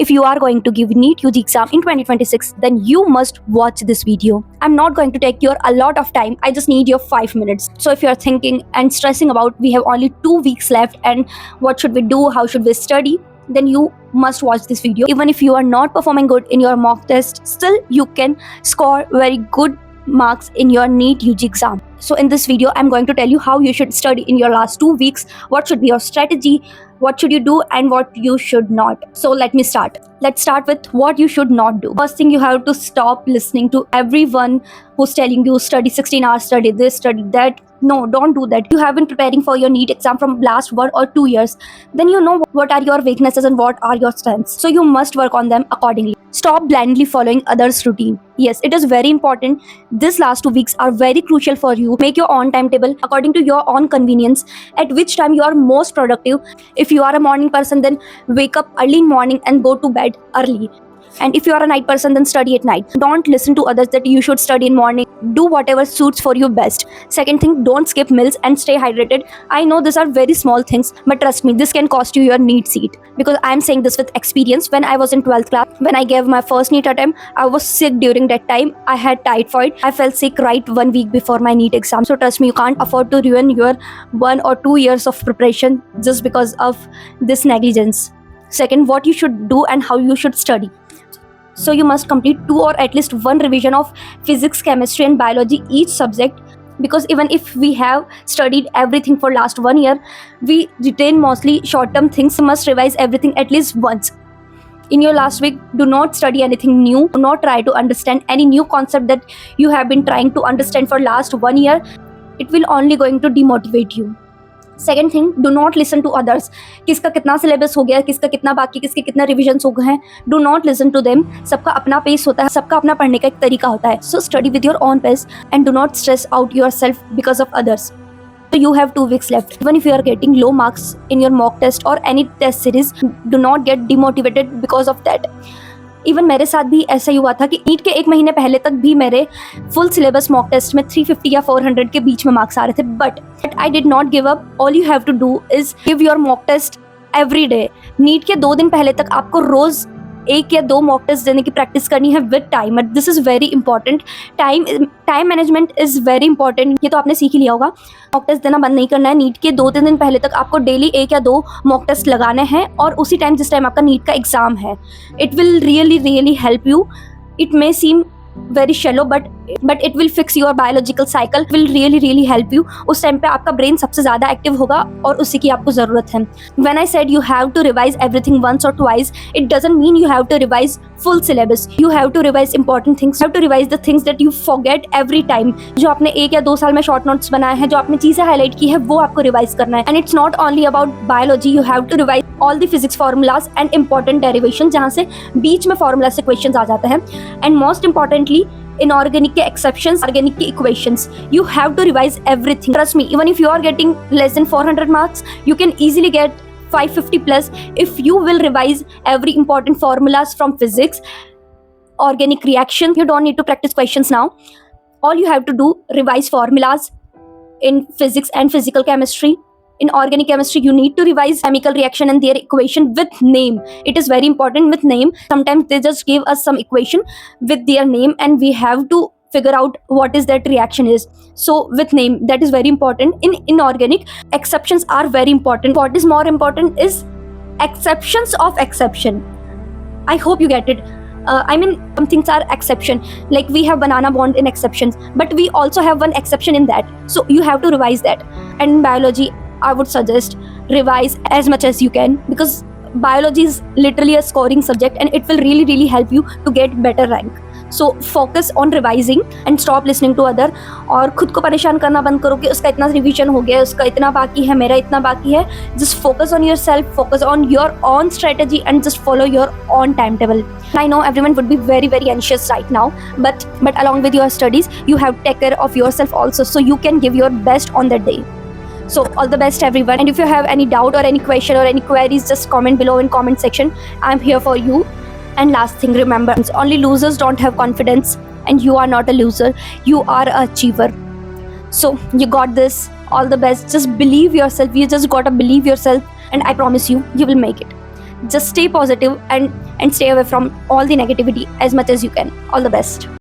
If you are going to give NEET UG exam in 2026, then you must watch this video. I'm not going to take your a lot of time. I just need your 5 minutes. So if you're thinking and stressing about we have only 2 weeks left and what should we do, how should we study, then you must watch this video. Even if you are not performing good in your mock test, still you can score very good marks in your NEET UG exam. So in this video, I'm going to tell you how you should study in your last 2 weeks, what should be your strategy, what should you do and what you should not. So let me start. Let's start with what you should not do. First thing, you have to stop listening to everyone who's telling you study 16 hours, study this, study that. No, don't do that. You have been preparing for your NEET exam from last 1 or 2 years. Then you know what are your weaknesses and what are your strengths. So you must work on them accordingly. Stop blindly following others' routine. Yes, it is very important. This last 2 weeks are very crucial for you. Make your own timetable according to your own convenience, at which time you are most productive. If you are a morning person, then wake up early in morning and go to bed early. And if you are a night person, then study at night. Don't listen to others that you should study in morning. Do whatever suits for you best. Second thing, don't skip meals and stay hydrated. I know these are very small things, but trust me, this can cost you your NEET seat. Because I'm saying this with experience. When I was in 12th class, when I gave my first NEET attempt, I was sick during that time. I had typhoid. I fell sick right 1 week before my NEET exam. So trust me, you can't afford to ruin your 1 or 2 years of preparation just because of this negligence. Second, what you should do and how you should study. So you must complete 2 or at least 1 revision of physics, chemistry and biology each subject, because even if we have studied everything for last 1 year, we retain mostly short-term things. You must revise everything at least once. In your last week, do not study anything new. Do not try to understand any new concept that you have been trying to understand for last 1 year. It will only going to demotivate you. Second thing, do not listen to others. किसका कितना syllabus हो गया, किसका कितना बाकी, किसके कितना revisions हो गए हैं, do not listen to them. सबका अपना पेस होता है, सबका अपना पढ़ने का एक तरीका होता है. So study with your own pace and do not stress out yourself because of others. So you have 2 weeks left. Even if you are getting low marks in your mock test or any test series, do not get demotivated because of that. Even मेरे साथ भी ऐसा ही हुआ था कि NEET के 1 महीने पहले तक भी मेरे फुल सिलेबस मॉक टेस्ट में 350 या 400 के बीच में मार्क्स आ रहे थे. But I did not give up. All you have to do is give your mock test every day. NEET के 2 दिन पहले तक आपको रोज 1 या 2 मॉक टेस्ट देने की प्रैक्टिस करनी है with timer. This is very important. Time management is very important. ये तो आपने सीख ही लिया होगा. मॉक टेस्ट देना बंद नहीं करना है. नीट के 2-3 दिन पहले तक आपको डेली 1 या 2 मॉक टेस्ट लगाने हैं और उसी टाइम जिस टाइम आपका नीट का एग्जाम है. It will really help you. It may seem very shallow but it will fix your biological cycle. Will really help you. उस टाइम पे आपका ब्रेन सबसे ज़्यादा एक्टिव होगा और उसी की आपको ज़रूरत है. When I said you have to revise everything once or twice, it doesn't mean you have to revise full syllabus. You have to revise important things. You have to revise the things that you forget every time. जो आपने 1 या 2 साल में short notes बनाए हैं, जो आपने चीज़ें हाईलाइट की है, वो आपको रिवाइज करना है. And it's not only about biology. You have to revise all the physics formulas and important derivation, जहाँ से बीच में फॉर्मूला से क्वेश्चंस आ जाते हैं. And most importantly, inorganic के exceptions, organic के equations, you have to revise everything. Trust me, even if you are getting less than 400 marks, you can easily get 550 plus if you will revise every important formulas from physics, organic reaction. You don't need to practice questions now. All you have to do, revise formulas in physics and physical chemistry. In organic chemistry, you need to revise chemical reaction and their equation with name. It is very important with name. Sometimes they just give us some equation with their name and we have to figure out what is that reaction is. So with name, that is very important. In inorganic, exceptions are very important. What is more important is exceptions of exception. I hope you get it. I mean, some things are exception. Like we have banana bond in exceptions, but we also have one exception in that. So you have to revise that. And in biology, I would suggest revise as much as you can, because biology is literally a scoring subject and it will really help you to get better rank. So focus on revising and stop listening to other. और खुद को परेशान करना बंद करो कि उसका इतना रिवीजन हो गया, उसका इतना बाकी है, मेरा इतना बाकी है. Just focus on yourself, focus on your own strategy and just follow your own timetable. I know everyone would be very anxious right now, but along with your studies, you have to take care of yourself also, so you can give your best on that day. So all the best everyone, and if you have any doubt or any question or any queries, just comment below in comment section. I'm here for you. And last thing, remember, only losers don't have confidence, and you are not a loser, you are an achiever. So you got this. All the best. Just believe yourself. You just gotta believe yourself, and I promise you, you will make it. just stay positive and stay away from all the negativity as much as you can. All the best.